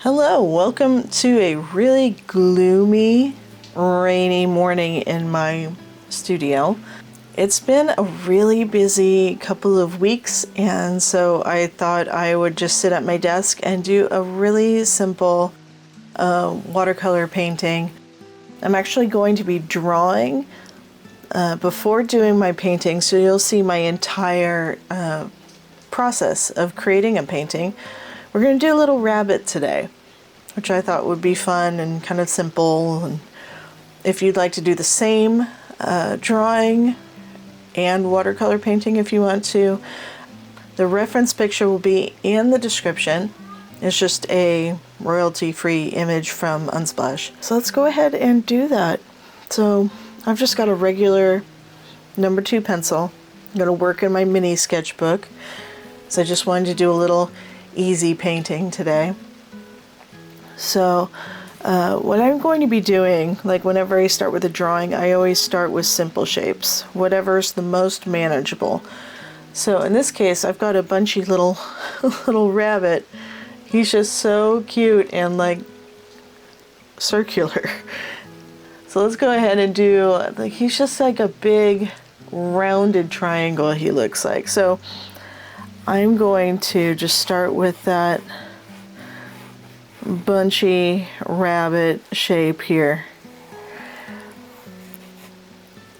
Hello, welcome to a really gloomy, rainy morning in my studio. It's been a really busy couple of weeks, and so I thought I would just sit at my desk and do a really simple watercolor painting. I'm actually going to be drawing before doing my painting, so you'll see my entire process of creating a painting. We're going to do a little rabbit today, which I thought would be fun and kind of simple. And if you'd like to do the same drawing and watercolor painting if you want to, the reference picture will be in the description. It's just a royalty-free image from Unsplash. So let's go ahead and do that. So I've just got a regular number 2 pencil. I'm going to work in my mini sketchbook. So I just wanted to do a little easy painting today. So what I'm going to be doing, like whenever I start with a drawing, I always start with simple shapes, whatever's the most manageable. So in this case, I've got a bunchy little rabbit. He's just so cute and like circular. So let's go ahead and do, like, he's just like a big rounded triangle, he looks like. So I'm going to just start with that bunchy rabbit shape here.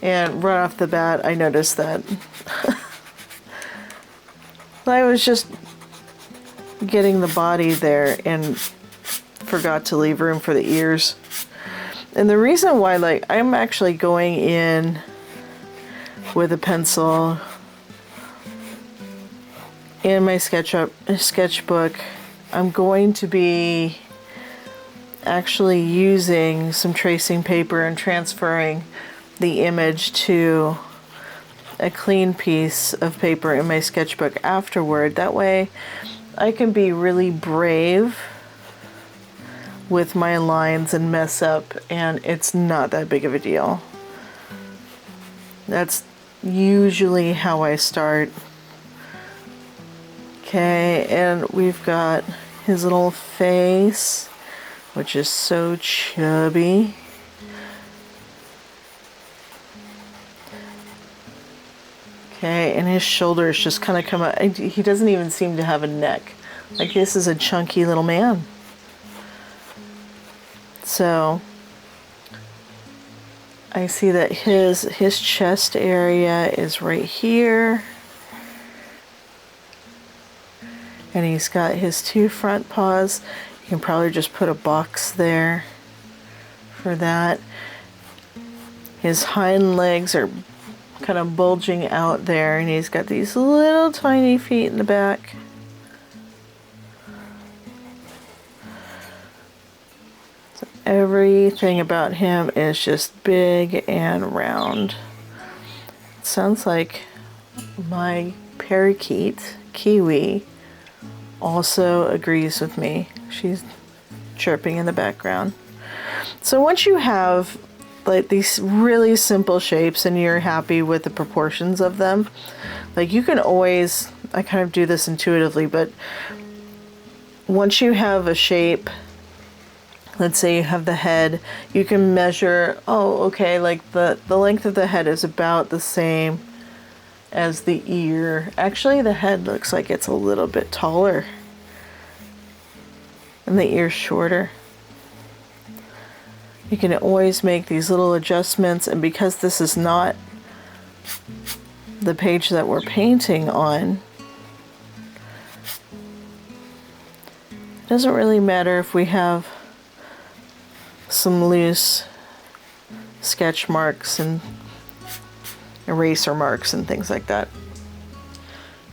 And right off the bat, I noticed that I was just getting the body there and forgot to leave room for the ears. And the reason why, like, I'm actually going in with a pencil in my sketchbook, I'm going to be actually using some tracing paper and transferring the image to a clean piece of paper in my sketchbook afterward. That way I can be really brave with my lines and mess up, and it's not that big of a deal. That's usually how I start. Okay, and we've got his little face, which is so chubby. Okay, and his shoulders just kind of come out. He doesn't even seem to have a neck. Like, this is a chunky little man. So I see that his chest area is right here. And he's got his 2 front paws. You can probably just put a box there for that. His hind legs are kind of bulging out there, and he's got these little tiny feet in the back. So everything about him is just big and round. It sounds like my parakeet, Kiwi, also agrees with me. She's chirping in the background. So once you have like these really simple shapes and you're happy with the proportions of them, like, you can always, I kind of do this intuitively, but once you have a shape, let's say you have the head, you can measure, oh, okay, like the length of the head is about the same as the ear. Actually, the head looks like it's a little bit taller and the ear's shorter. You can always make these little adjustments, and because this is not the page that we're painting on, it doesn't really matter if we have some loose sketch marks and eraser marks and things like that.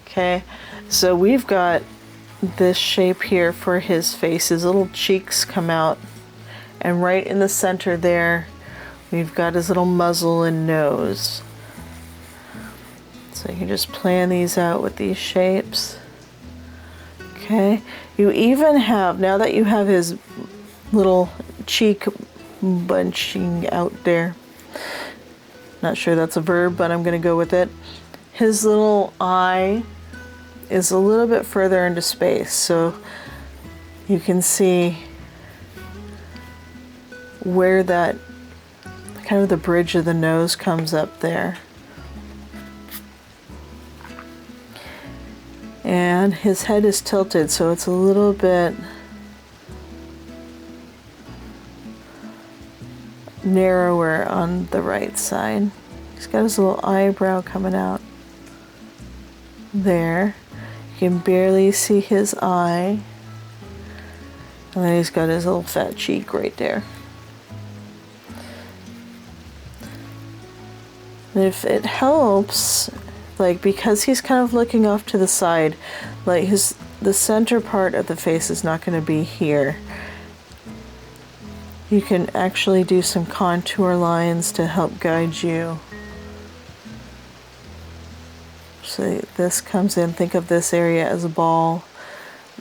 Okay, so we've got this shape here for his face. His little cheeks come out, and right in the center there we've got his little muzzle and nose. So you can just plan these out with these shapes. Okay, you even have, now that you have his little cheek bunching out there, not sure that's a verb, but I'm going to go with it. His little eye is a little bit further into space, so You can see where that kind of the bridge of the nose comes up there. And his head is tilted, so it's a little bit narrower on the right side. He's got his little eyebrow coming out there. You can barely see his eye. And then he's got his little fat cheek right there. And if it helps, like, because he's kind of looking off to the side, like the center part of the face is not going to be here. You can actually do some contour lines to help guide you. So this comes in, think of this area as a ball,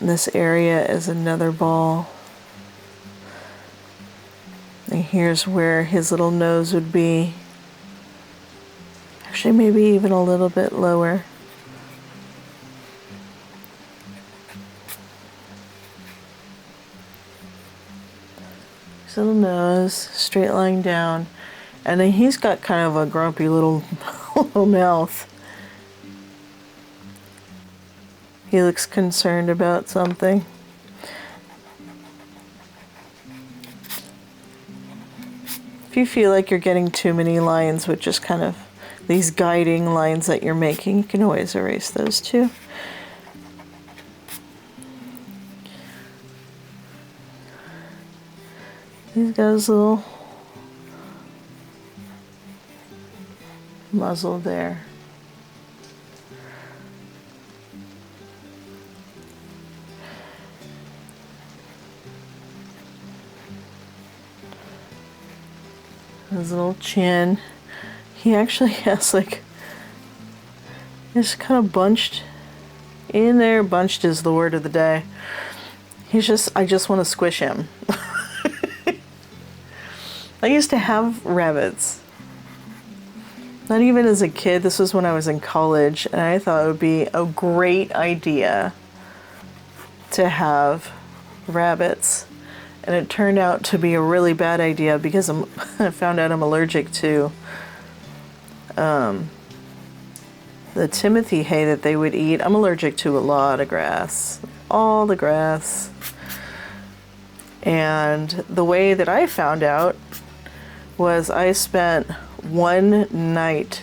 and this area as another ball. And here's where his little nose would be. Actually, maybe even a little bit lower. His little nose, straight line down. And then he's got kind of a grumpy little mouth. He looks concerned about something. If you feel like you're getting too many lines with just kind of these guiding lines that you're making, you can always erase those too. He's got his little muzzle there. His little chin. He actually has like, it's kind of bunched in there. Bunched is the word of the day. I just want to squish him. I used to have rabbits. Not even as a kid, this was when I was in college, and I thought it would be a great idea to have rabbits. And it turned out to be a really bad idea because I found out I'm allergic to the Timothy hay that they would eat. I'm allergic to a lot of grass, all the grass. And the way that I found out was I spent one night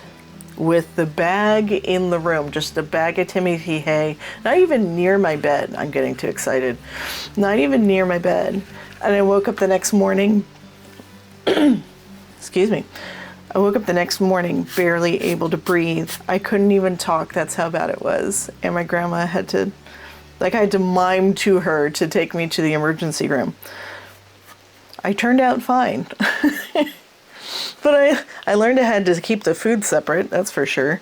with the bag in the room, just a bag of Timothy hay, not even near my bed. I'm getting too excited. Not even near my bed. And I woke up the next morning, excuse me, I woke up the next morning barely able to breathe. I couldn't even talk, that's how bad it was. And my grandma had to, I had to mime to her to take me to the emergency room. I turned out fine. But I learned I had to keep the food separate, that's for sure.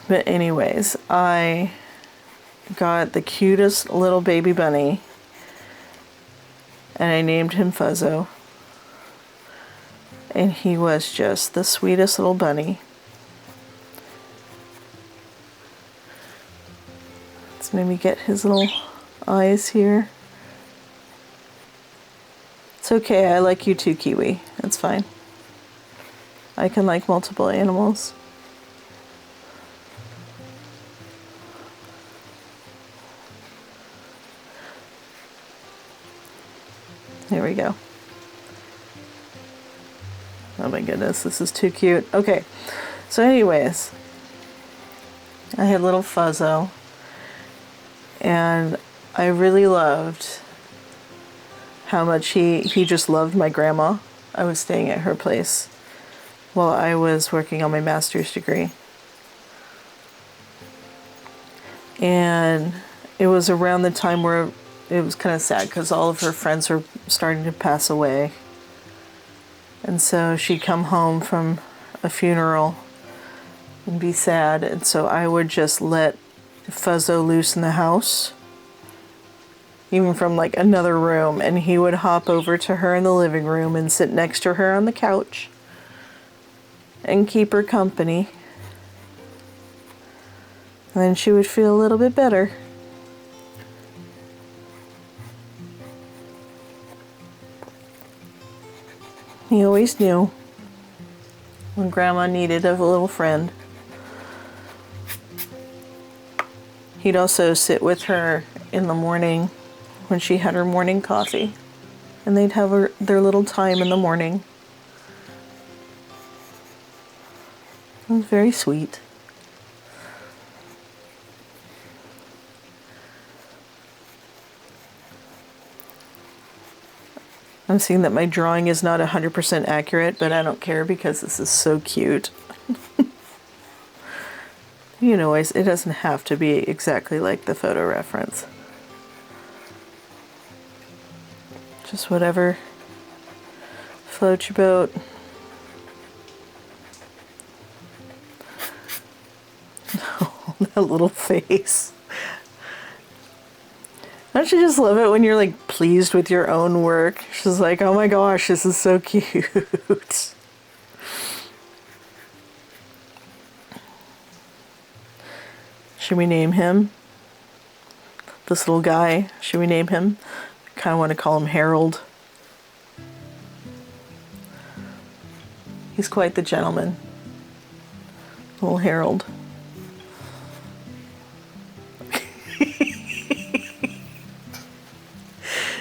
But anyways, I got the cutest little baby bunny. And I named him Fuzzo. And he was just the sweetest little bunny. Let's maybe get his little eyes here. It's okay, I like you too, Kiwi. It's fine. I can like multiple animals. There we go. Oh my goodness, this is too cute. Okay, so anyways, I had little Fuzzo, and I really loved how much he just loved my grandma. I was staying at her place while I was working on my master's degree. And it was around the time where it was kind of sad because all of her friends were starting to pass away. And so she'd come home from a funeral and be sad. And so I would just let Fuzzo loose in the house, even from like another room. And he would hop over to her in the living room and sit next to her on the couch and keep her company. And then she would feel a little bit better. He always knew when Grandma needed a little friend. He'd also sit with her in the morning when she had her morning coffee, and they'd have their little time in the morning. It was very sweet. I'm seeing that my drawing is not 100% accurate, but I don't care because this is so cute. You know, it doesn't have to be exactly like the photo reference. Just whatever floats your boat. Oh, that little face. Don't you just love it when you're like pleased with your own work? She's like, oh my gosh, this is so cute. Should we name him? This little guy, should we name him? I kind of want to call him Harold. He's quite the gentleman. Little Harold.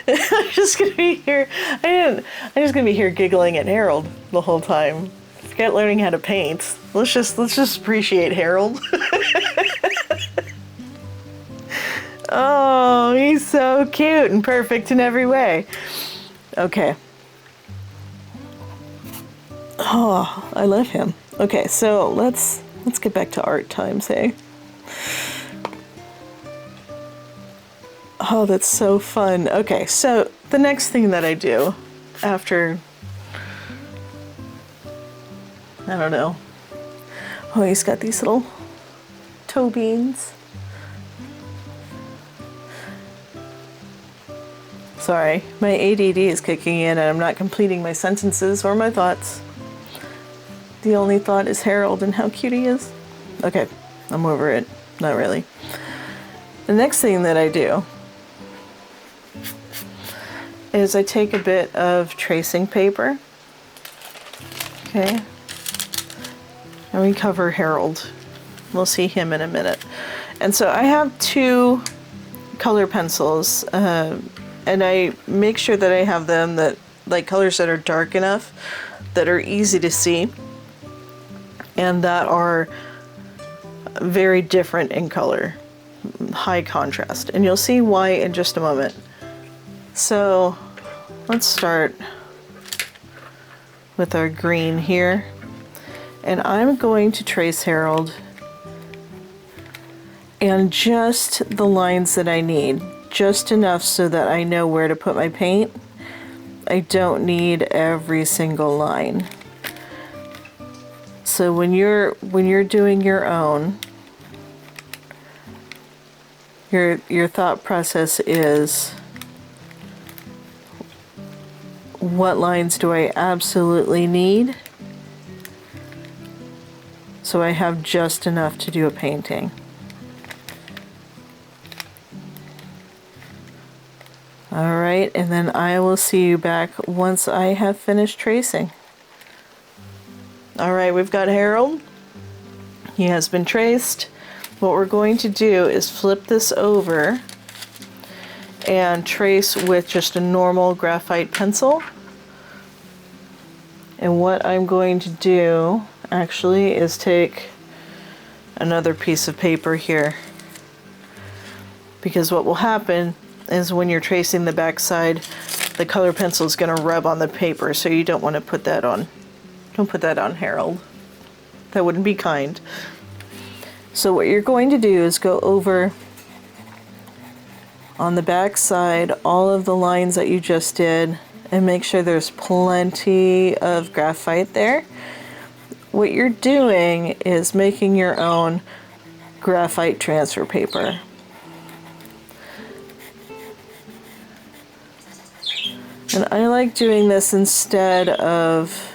I'm just gonna be here. I'm just gonna be here giggling at Harold the whole time. Forget learning how to paint. Let's just appreciate Harold. Oh, he's so cute and perfect in every way. Okay. Oh, I love him. Okay, so let's get back to art times, hey? Oh, that's so fun. Okay, so the next thing that I do after, I don't know. Oh, he's got these little toe beans. Sorry, my ADD is kicking in and I'm not completing my sentences or my thoughts. The only thought is Harold and how cute he is. Okay, I'm over it. Not really. The next thing that I do is I take a bit of tracing paper. Okay. And we cover Harold. We'll see him in a minute. And so I have two color pencils, and I make sure that I have them that like colors that are dark enough, that are easy to see, and that are very different in color, high contrast. And you'll see why in just a moment. So let's start with our green here. And I'm going to trace Harold and just the lines that I need. Just enough so that I know where to put my paint. I don't need every single line. So when you're doing your own, your thought process is, what lines do I absolutely need so I have just enough to do a painting? All right, and then I will see you back once I have finished tracing. All right, we've got Harold. He has been traced. What we're going to do is flip this over and trace with just a normal graphite pencil. And what I'm going to do actually is take another piece of paper here, because what will happen is when you're tracing the back side, the color pencil is going to rub on the paper, so you don't want to put that on. Don't put that on Harold. That wouldn't be kind. So what you're going to do is go over on the back side all of the lines that you just did and make sure there's plenty of graphite there. What you're doing is making your own graphite transfer paper. And I like doing this instead of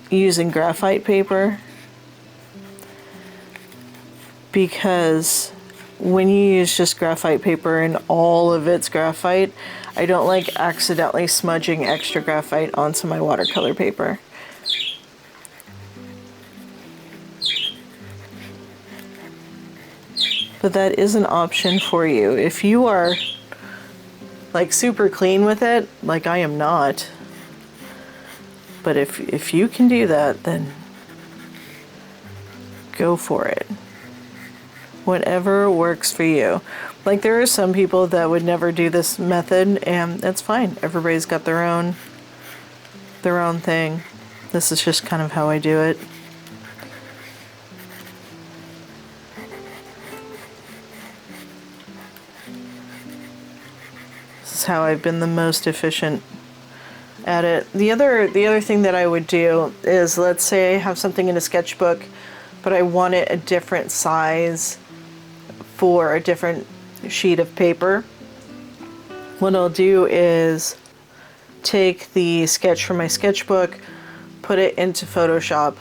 using graphite paper because when you use just graphite paper and all of it's graphite, I don't like accidentally smudging extra graphite onto my watercolor paper. But that is an option for you. If you are like super clean with it, like I am not, but if you can do that, then go for it. Whatever works for you. Like there are some people that would never do this method, and that's fine. Everybody's got their own thing. This is just kind of how I do it. This is how I've been the most efficient at it. The other thing that I would do is, let's say I have something in a sketchbook, but I want it a different size for a different sheet of paper. What I'll do is take the sketch from my sketchbook, put it into Photoshop,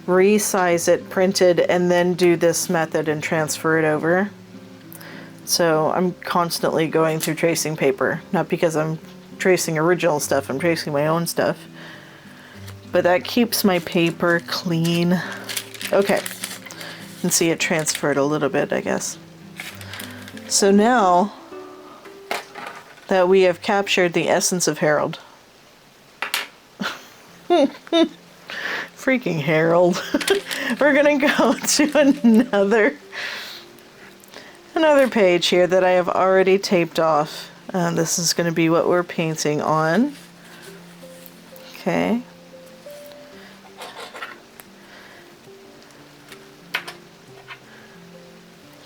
resize it, print it, and then do this method and transfer it over. So I'm constantly going through tracing paper, not because I'm tracing original stuff, I'm tracing my own stuff. But that keeps my paper clean. Okay. You can see it transferred a little bit, I guess. So now that we have captured the essence of Harold. Freaking Harold. We're gonna go to another page here that I have already taped off. This is gonna be what we're painting on. Okay.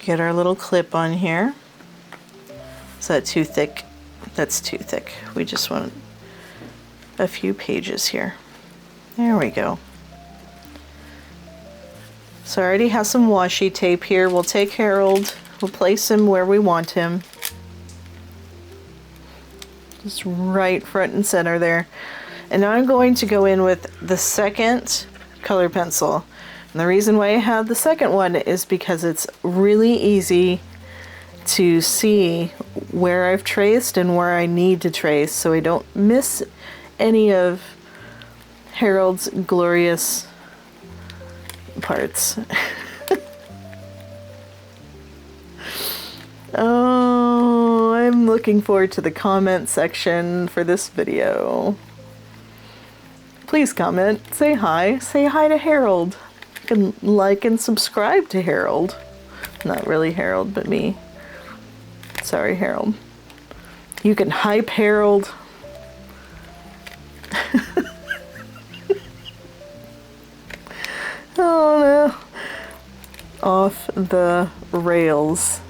Get our little clip on here. Is that too thick? That's too thick. We just want a few pages here. There we go. So I already have some washi tape here. We'll take Harold, we'll place him where we want him. Just right front and center there. And now I'm going to go in with the second color pencil. And the reason why I have the second one is because it's really easy to see where I've traced and where I need to trace, so I don't miss any of Harold's glorious parts. Oh, I'm looking forward to the comment section for this video. Please comment, say hi to Harold. You can like and subscribe to Harold. Not really Harold, but me. Sorry, Harold. You can hype Harold. Oh no. Off the rails.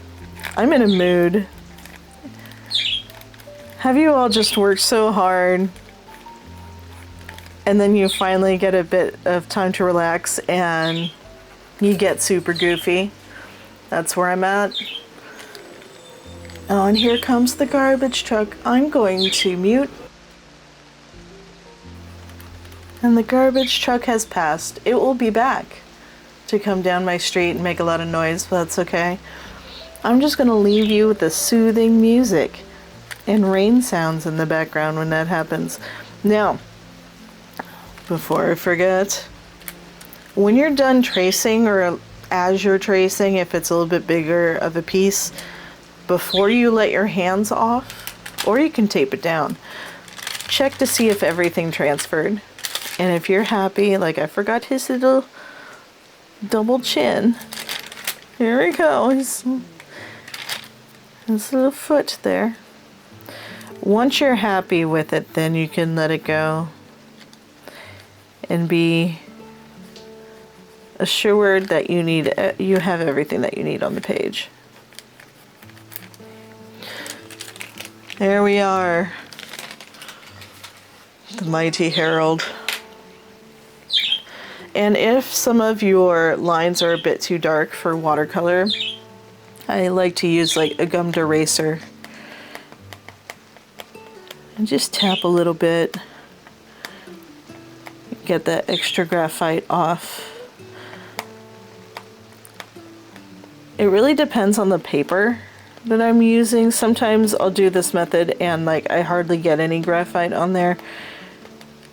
I'm in a mood. Have you all just worked so hard and then you finally get a bit of time to relax and you get super goofy? That's where I'm at. Oh, and here comes the garbage truck. I'm going to mute. And the garbage truck has passed. It will be back to come down my street and make a lot of noise, but that's okay. I'm just going to leave you with the soothing music and rain sounds in the background when that happens. Now, before I forget, when you're done tracing, or as you're tracing, if it's a little bit bigger of a piece, before you let your hands off, or you can tape it down, check to see if everything transferred. And if you're happy, like I forgot his little double chin. Here we go. His little foot there. Once you're happy with it, then you can let it go and be assured that you have everything that you need on the page. There we are. The mighty Harold. And if some of your lines are a bit too dark for watercolor, I like to use like a gummed eraser and just tap a little bit, get that extra graphite off. It really depends on the paper that I'm using. Sometimes I'll do this method and like I hardly get any graphite on there.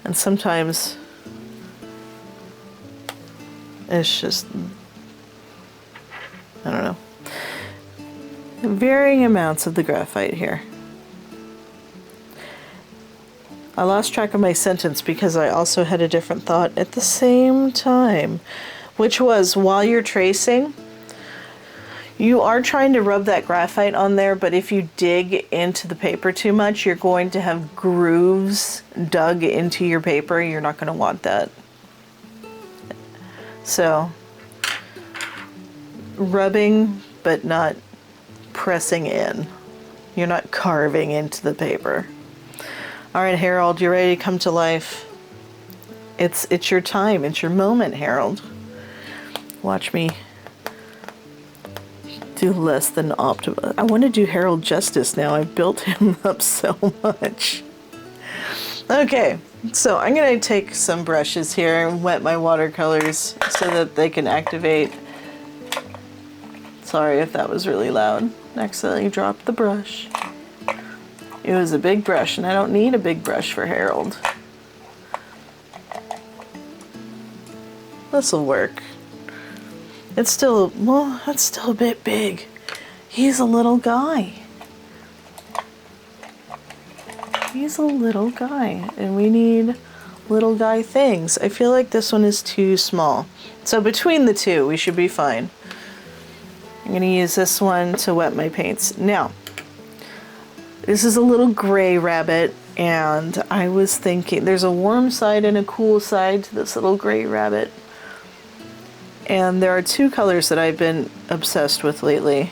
And sometimes it's just, I don't know, varying amounts of the graphite here. I lost track of my sentence because I also had a different thought at the same time, which was while you're tracing, you are trying to rub that graphite on there, but if you dig into the paper too much, you're going to have grooves dug into your paper. You're not going to want that. So, rubbing, but not pressing in. You're not carving into the paper. All right, Harold, you're ready to come to life. It's your time. It's your moment, Harold. Watch me do less than optimal. I want to do Harold justice now. I've built him up so much. Okay, so I'm going to take some brushes here and wet my watercolors so that they can activate. Sorry if that was really loud. Accidentally dropped the brush. It was a big brush, and I don't need a big brush for Harold. This'll work. It's still, well, that's still a bit big. He's a little guy. He's a little guy, and we need little guy things. I feel like this one is too small. So between the two, we should be fine. I'm going to use this one to wet my paints. Now, this is a little gray rabbit, and I was thinking there's a warm side and a cool side to this little gray rabbit. And there are two colors that I've been obsessed with lately.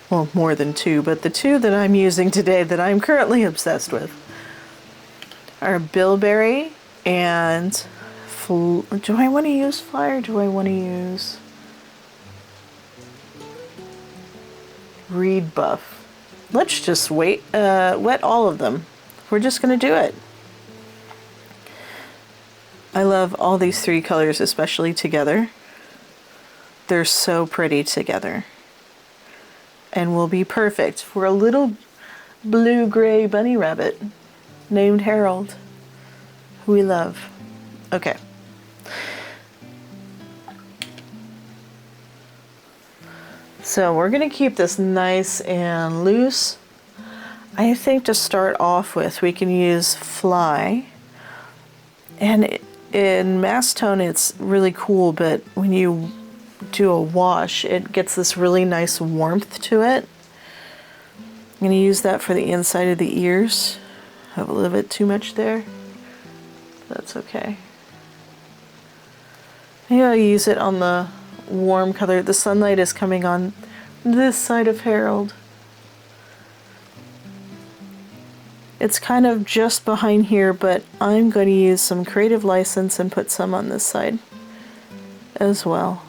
Well, more than two, but the two that I'm using today that I'm currently obsessed with are bilberry and do I want to use fly or do I want to use reed buff? Let's just wet all of them. We're just going to do it. I love all these three colors, especially together. They're so pretty together. And will be perfect for a little blue-gray bunny rabbit named Harold, who we love. Okay. So we're going to keep this nice and loose. I think to start off with, we can use fly. And in mass tone, it's really cool, but when you do a wash, it gets this really nice warmth to it. I'm going to use that for the inside of the ears. I have a little bit too much there. That's okay. Maybe I'll use it on the warm color. The sunlight is coming on this side of Harold. It's kind of just behind here, but I'm going to use some creative license and put some on this side as well.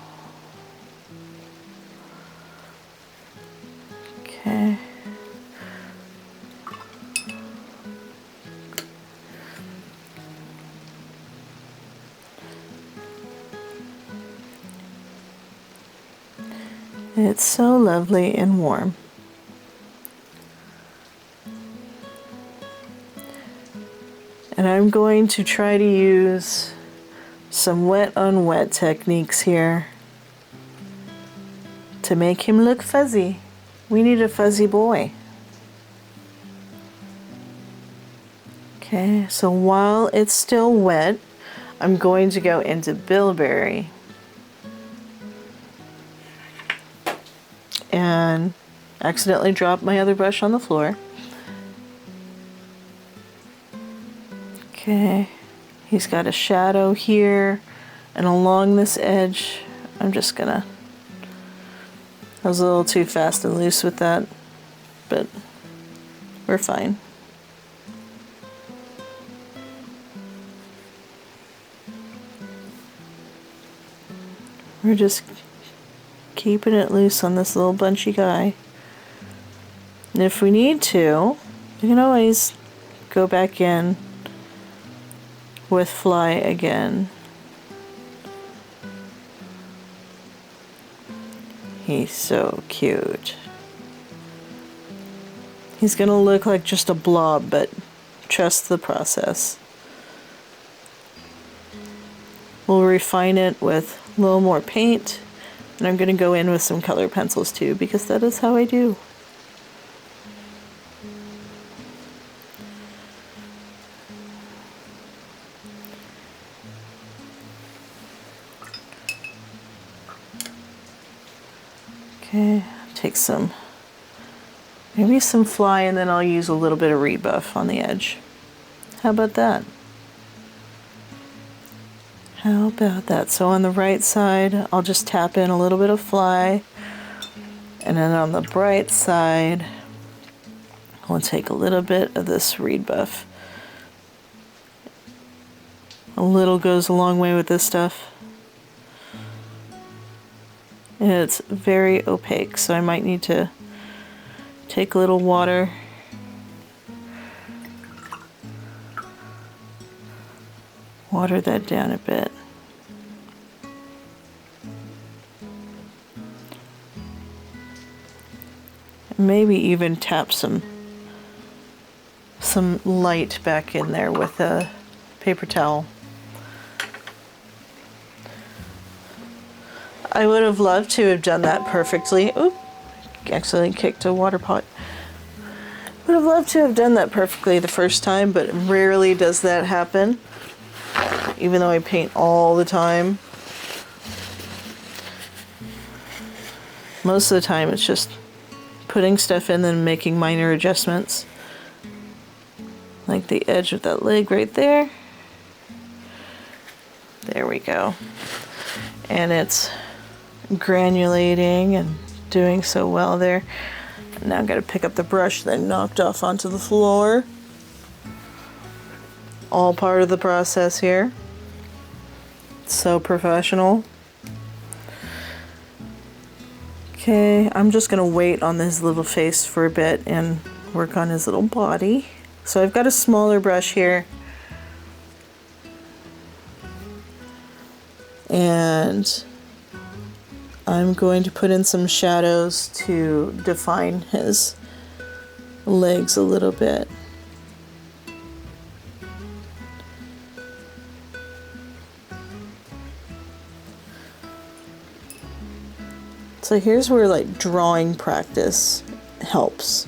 Okay. It's so lovely and warm. And I'm going to try to use some wet on wet techniques here to make him look fuzzy. We need a fuzzy boy. Okay, so while it's still wet, I'm going to go into bilberry. And accidentally dropped my other brush on the floor. Okay, he's got a shadow here, and along this edge, I'm just gonna, I was a little too fast and loose with that, but we're fine. We're just keeping it loose on this little bunchy guy. And if we need to, we can always go back in with fly again. He's so cute. He's gonna look like just a blob, but trust the process. We'll refine it with a little more paint, and I'm gonna go in with some color pencils too, because that is how I do. Okay, take some, maybe some fly, and then I'll use a little bit of rebuff on the edge. How about that? How about that? So on the right side, I'll just tap in a little bit of fly, and then on the bright side, I'll take a little bit of this rebuff. A little goes a long way with this stuff. And it's very opaque, so I might need to take a little water. Water that down a bit. Maybe even tap some light back in there with a paper towel. I would have loved to have done that perfectly. Oop, accidentally kicked a water pot. Would have loved to have done that perfectly the first time, but rarely does that happen. Even though I paint all the time. Most of the time it's just putting stuff in and making minor adjustments. Like the edge of that leg right there. There we go. And it's granulating and doing so well there. Now I've got to pick up the brush that I knocked off onto the floor. All part of the process here. So professional. Okay, I'm just going to wait on his little face for a bit and work on his little body. So I've got a smaller brush here. And I'm going to put in some shadows to define his legs a little bit. So here's where like drawing practice helps.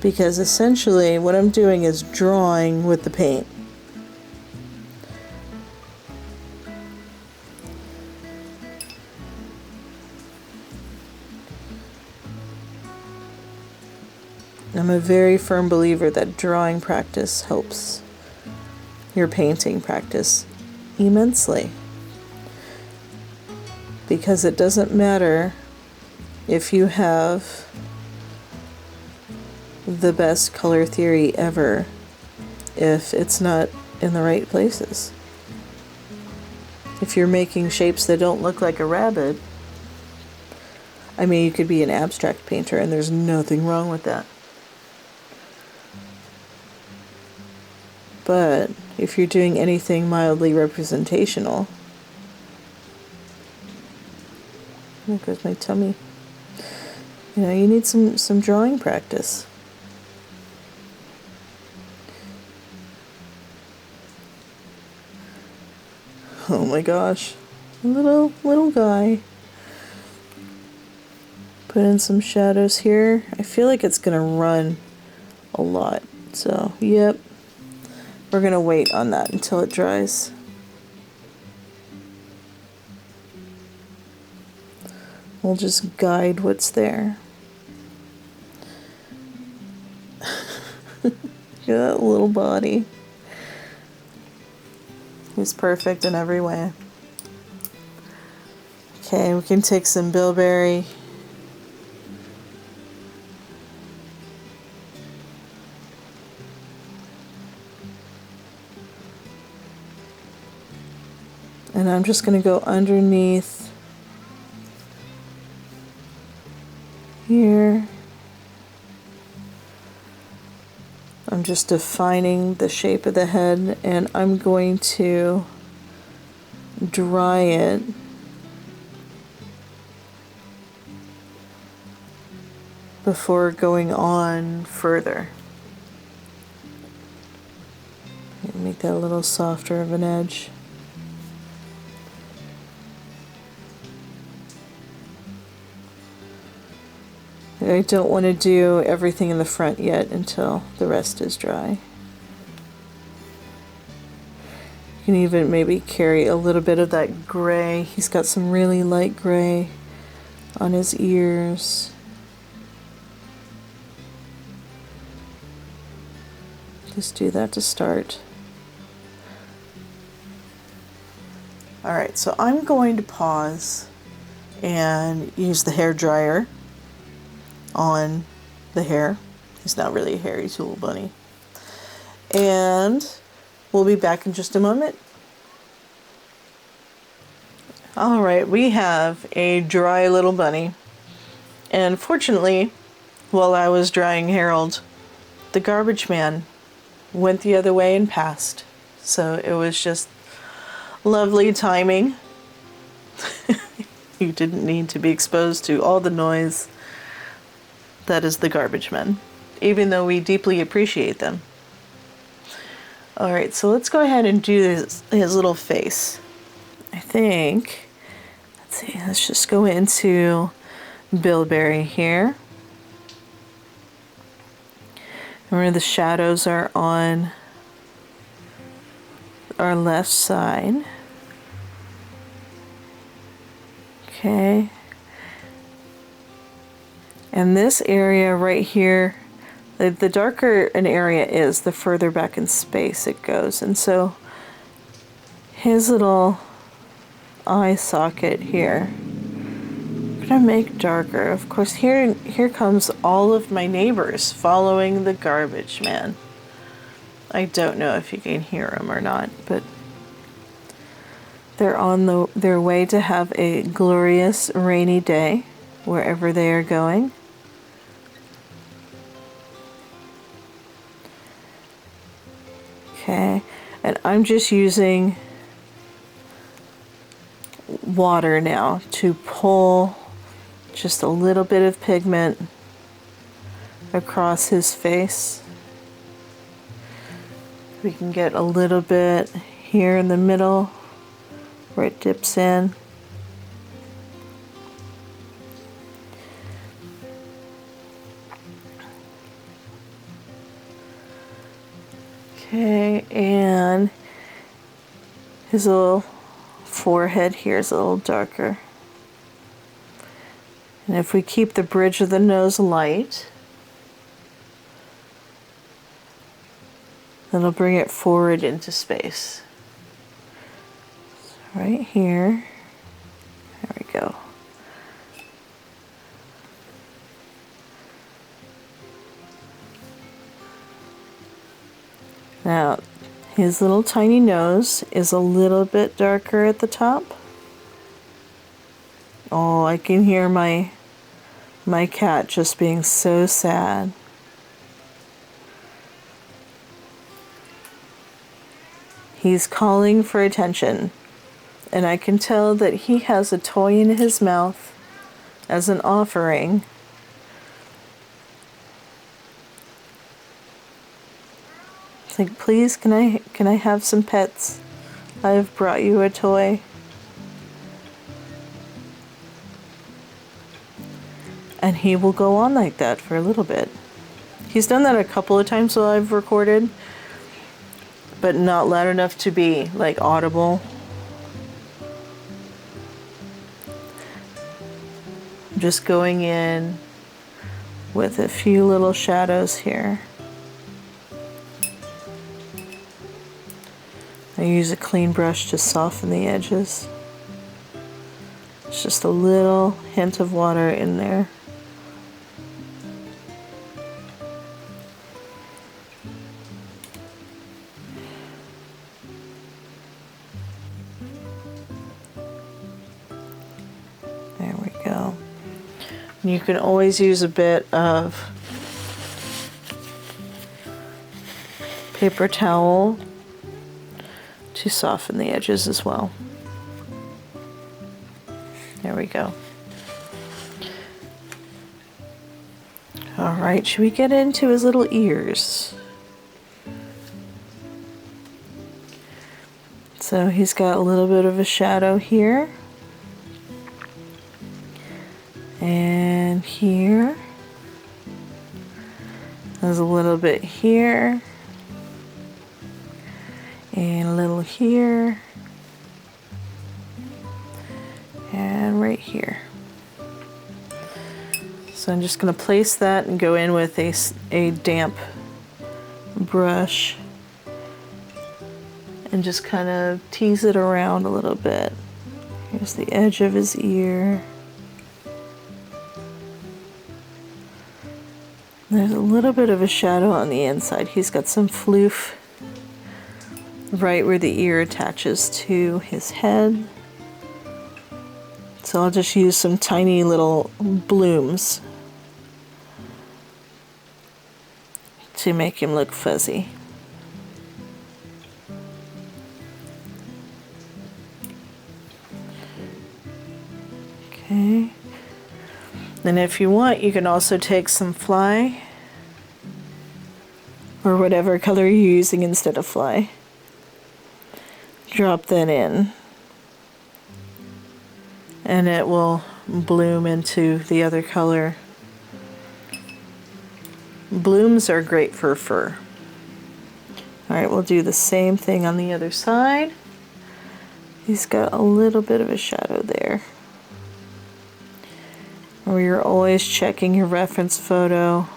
Because essentially what I'm doing is drawing with the paint. I'm a very firm believer that drawing practice helps your painting practice immensely. Because it doesn't matter if you have the best color theory ever if it's not in the right places. If you're making shapes that don't look like a rabbit, I mean, you could be an abstract painter and there's nothing wrong with that. But if you're doing anything mildly representational, there goes my tummy. You know, you need some drawing practice. Oh my gosh, little guy. Put in some shadows here. I feel like it's gonna run a lot, so yep. We're gonna wait on that until it dries. We'll just guide what's there. Look at that little body. He's perfect in every way. Okay, we can take some bilberry. And I'm just going to go underneath here. I'm just defining the shape of the head, and I'm going to dry it before going on further. Make that a little softer of an edge. I don't want to do everything in the front yet until the rest is dry. You can even maybe carry a little bit of that gray. He's got some really light gray on his ears. Just do that to start. Alright, so I'm going to pause and use the hair dryer on the hair. He's not really a hairy tool bunny. And we'll be back in just a moment. Alright, we have a dry little bunny. And fortunately, while I was drying Harold, the garbage man went the other way and passed. So it was just lovely timing. You didn't need to be exposed to all the noise that is the garbage men, even though we deeply appreciate them. Alright, so let's go ahead and do his little face. I think, let's see, let's just go into Bilberry here. Remember, the shadows are on our left side. Okay. And this area right here, the darker an area is, the further back in space it goes. And so his little eye socket here, I'm gonna make darker. Of course, here comes all of my neighbors following the garbage man. I don't know if you can hear them or not, but they're on their way to have a glorious rainy day wherever they are going. Okay, and I'm just using water now to pull just a little bit of pigment across his face. We can get a little bit here in the middle where it dips in. Okay, and his little forehead here is a little darker. And if we keep the bridge of the nose light, that'll bring it forward into space. So right here, there we go. Now, his little tiny nose is a little bit darker at the top. Oh, I can hear my cat just being so sad. He's calling for attention, and I can tell that he has a toy in his mouth as an offering. It's like, please, can I have some pets? I've brought you a toy. And he will go on like that for a little bit. He's done that a couple of times while I've recorded, but not loud enough to be like audible. I'm just going in with a few little shadows here. I use a clean brush to soften the edges. It's just a little hint of water in there. There we go. And you can always use a bit of paper towel to soften the edges as well. There we go. All right, should we get into his little ears? So he's got a little bit of a shadow here. And here. There's a little bit here. And a little here. And right here. So I'm just going to place that and go in with a damp brush and just kind of tease it around a little bit. Here's the edge of his ear. There's a little bit of a shadow on the inside. He's got some floof right where the ear attaches to his head. So I'll just use some tiny little blooms to make him look fuzzy. Okay. And if you want, you can also take some fly or whatever color you're using instead of fly. Drop that in. And it will bloom into the other color. Blooms are great for fur. Alright, we'll do the same thing on the other side. He's got a little bit of a shadow there. Where you're always checking your reference photo.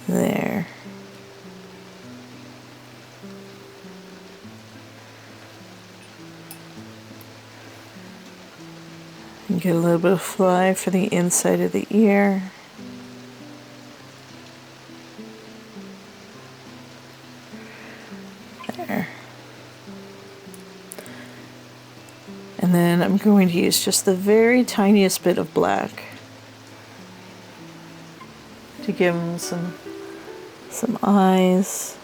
There. And get a little bit of fly for the inside of the ear. There. And then I'm going to use just the very tiniest bit of black to give him some eyes.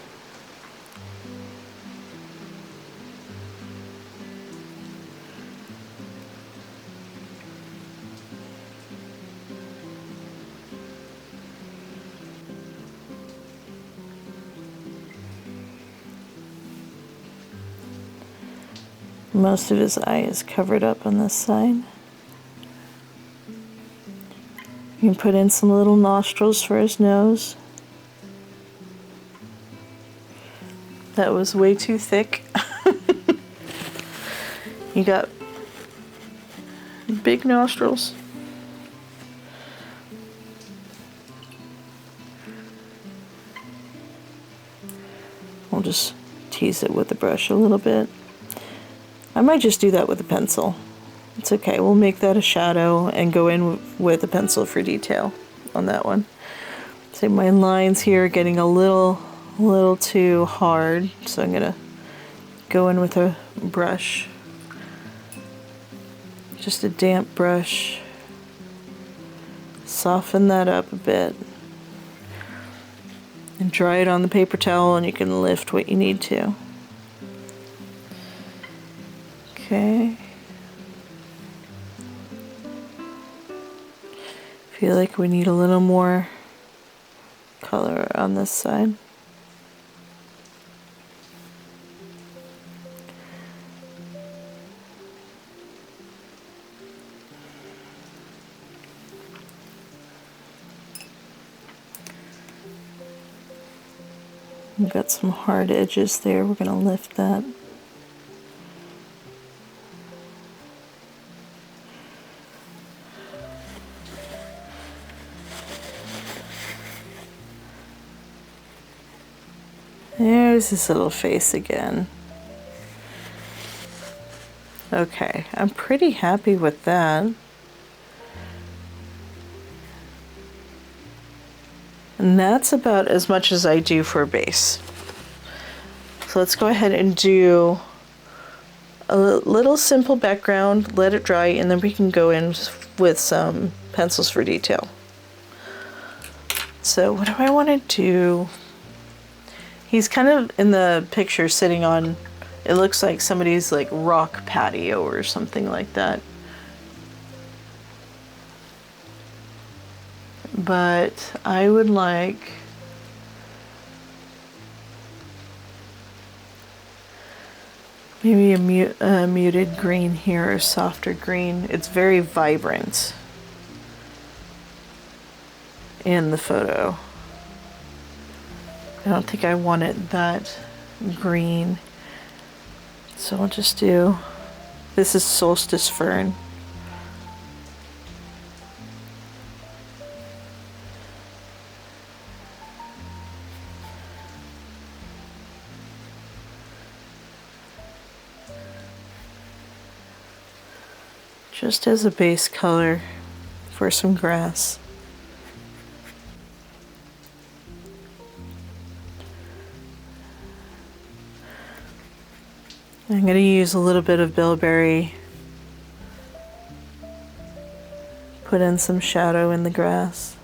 Most of his eye is covered up on this side. You can put in some little nostrils for his nose. That was way too thick. You got big nostrils. We'll just tease it with the brush a little bit. I might just do that with a pencil. It's okay, we'll make that a shadow and go in with a pencil for detail on that one. See, my lines here are getting a little too hard, so I'm gonna go in with a brush. Just a damp brush. Soften that up a bit. And dry it on the paper towel and you can lift what you need to. Okay. Feel like we need a little more color on this side. We've got some hard edges there. We're going to lift that. There's his little face again. Okay, I'm pretty happy with that. And that's about as much as I do for a base. So let's go ahead and do a little simple background, let it dry, and then we can go in with some pencils for detail. So what do I want to do? He's kind of in the picture sitting on, it looks like somebody's like rock patio or something like that. But I would like maybe a muted green here, or softer green. It's very vibrant in the photo. I don't think I want it that green. So I'll just do, this is Solstice Fern. Just as a base color for some grass. I'm going to use a little bit of bilberry, put in some shadow in the grass.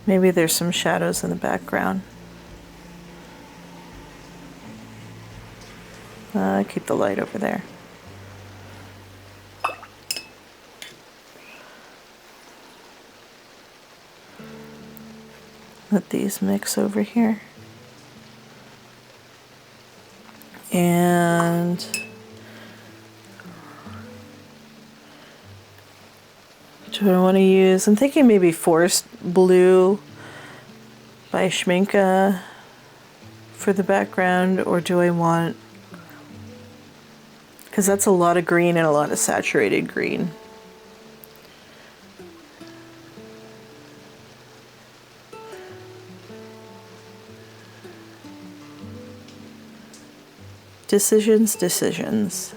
Maybe there's some shadows in the background. Keep the light over there. Let these mix over here. And do I want to use, I'm thinking maybe Forest Blue by Schminke for the background, or do I want, because that's a lot of green and a lot of saturated green. Decisions.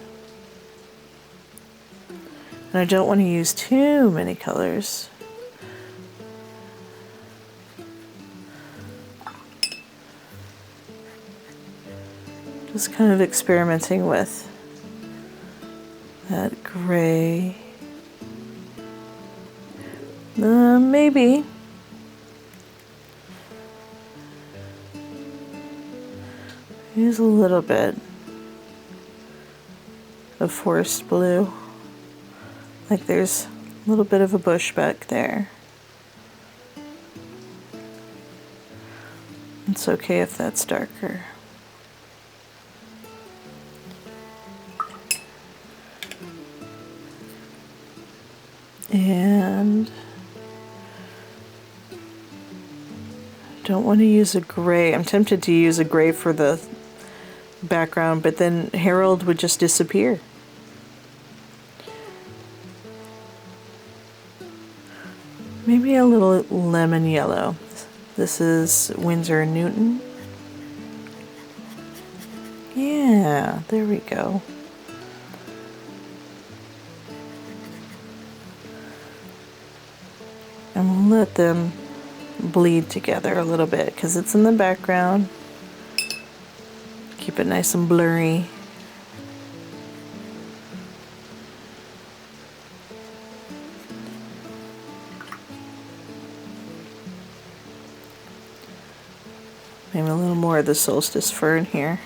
And I don't want to use too many colors. Just kind of experimenting with that gray. Maybe. Use a little bit of forest blue. Like there's a little bit of a bush back there. It's okay if that's darker. And don't want to use a gray. I'm tempted to use a gray for the background, but then Harold would just disappear. Maybe a little lemon yellow. This is Winsor & Newton. Yeah, there we go. And we'll let them bleed together a little bit because it's in the background. Keep it nice and blurry. Maybe a little more of the solstice fern here.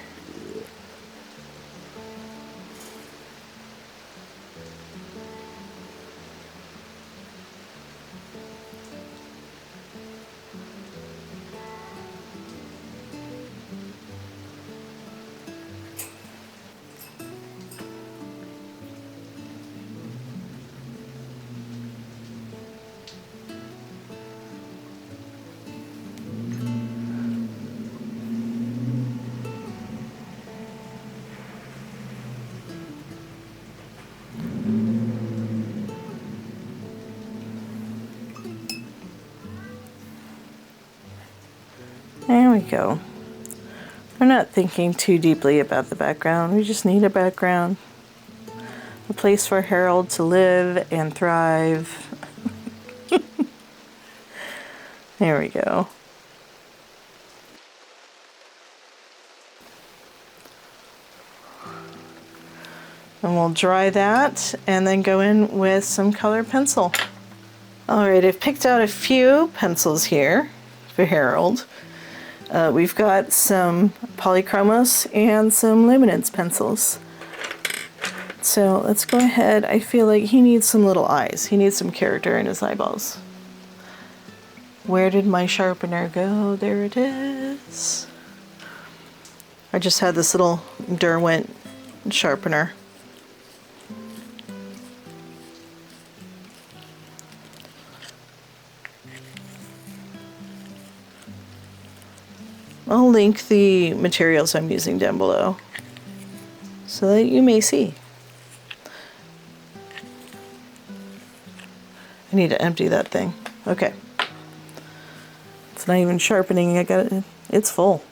There we go. We're not thinking too deeply about the background. We just need a background. A place for Harold to live and thrive. There we go. And we'll dry that and then go in with some colored pencil. Alright, I've picked out a few pencils here for Harold. We've got some polychromos and some luminance pencils. So let's go ahead. I feel like he needs some little eyes. He needs some character in his eyeballs. Where did my sharpener go? There it is. I just had this little Derwent sharpener. I'll link the materials I'm using down below so that you may see. I need to empty that thing. Okay. It's not even sharpening. I got it. It's full.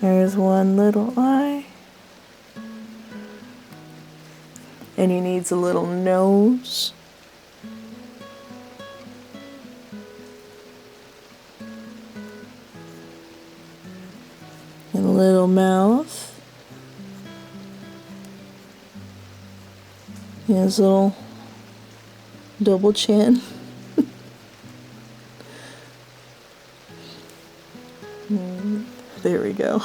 There's one little eye. And he needs a little nose. And a little mouth. And his little double chin. There we go.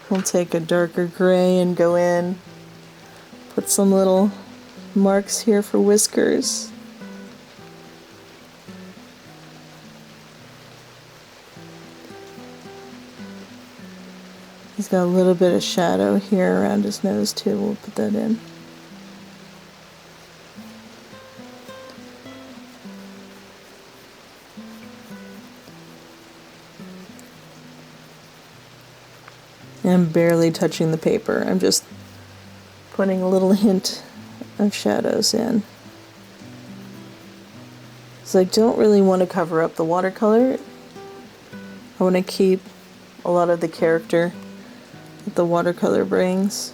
We'll take a darker gray and go in. Put some little marks here for whiskers. He's got a little bit of shadow here around his nose too. We'll put that in. I'm barely touching the paper. I'm just putting a little hint of shadows in. So I don't really want to cover up the watercolor. I want to keep a lot of the character that the watercolor brings.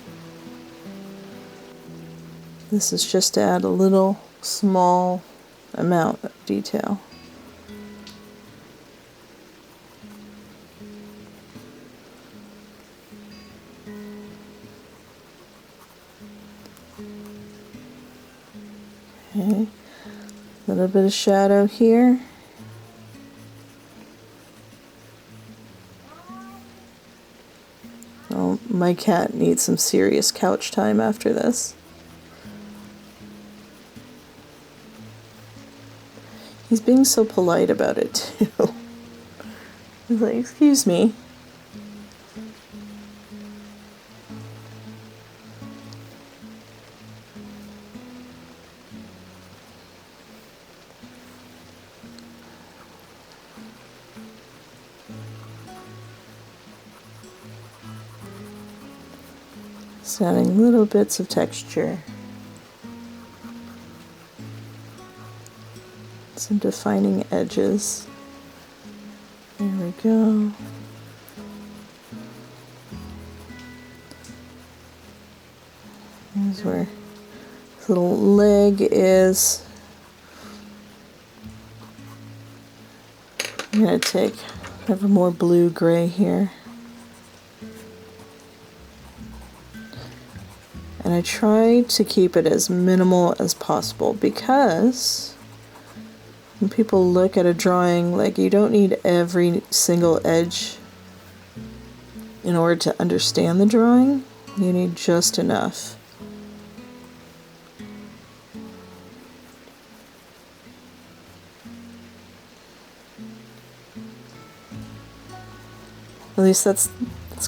This is just to add a little small amount of detail. Okay, a little bit of shadow here. Oh, my cat needs some serious couch time after this. He's being so polite about it too. He's like, excuse me. Just adding little bits of texture. Some defining edges. There we go. Here's where this little leg is. I'm going to have a more blue-gray here. And I try to keep it as minimal as possible because when people look at a drawing, like, you don't need every single edge in order to understand the drawing. You need just enough. At least that's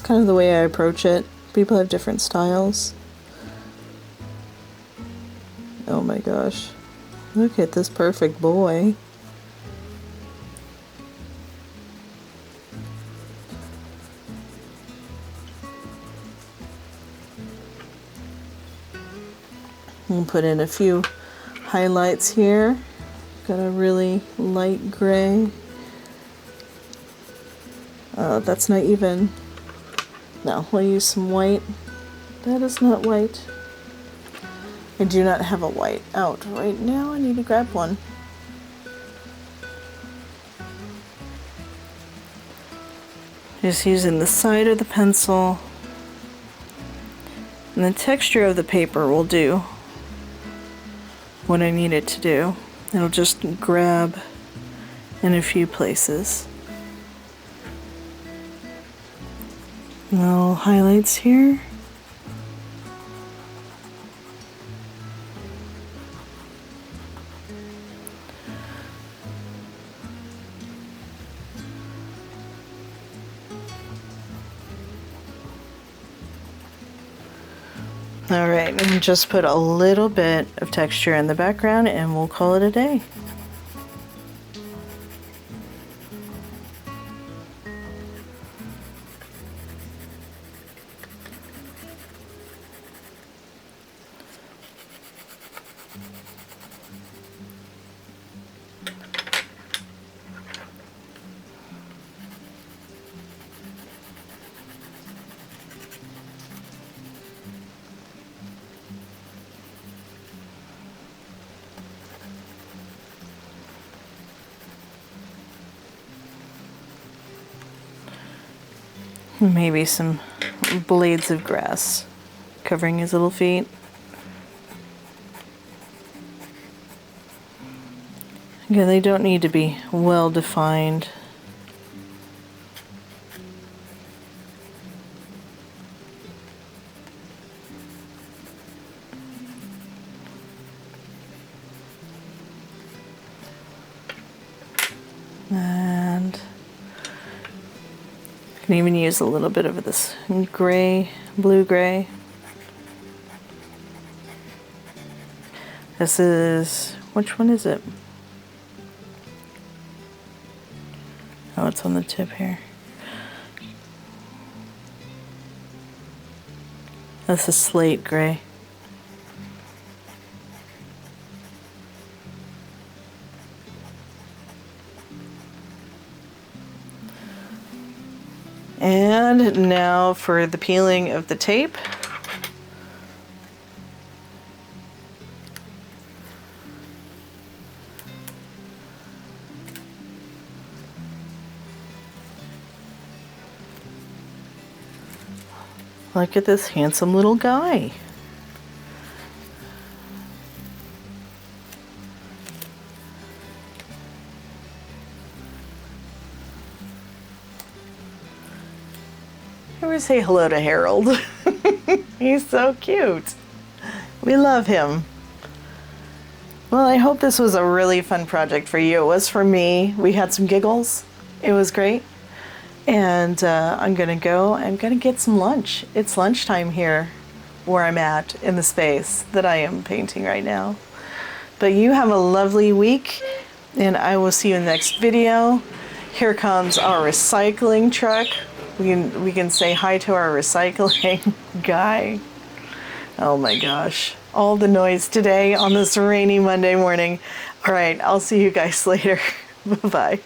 kind of the way I approach it. People have different styles. Oh my gosh. Look at this perfect boy. We'll put in a few highlights here. Got a really light gray. That's not even. No, we'll use some white. That is not white. I do not have a white out right now. I need to grab one. Just using the side of the pencil. And the texture of the paper will do what I need it to do. It'll just grab in a few places. Little highlights here. Alright, and just put a little bit of texture in the background and we'll call it a day. Maybe some blades of grass covering his little feet. Again, they don't need to be well defined. And I can even use a little bit of this gray, blue-gray. This is, which one is it? Oh, it's on the tip here. That's a slate gray. And now for the peeling of the tape. Look at this handsome little guy. Ever say hello to Harold? He's so cute. We love him. Well, I hope this was a really fun project for you. It was for me. We had some giggles. It was great. And I'm gonna get some lunch. It's lunchtime here where I'm at in the space that I am painting right now. But you have a lovely week and I will see you in the next video. Here comes our recycling truck. We can say hi to our recycling guy. Oh my gosh. All the noise today on this rainy Monday morning. All right, I'll see you guys later. Bye-bye.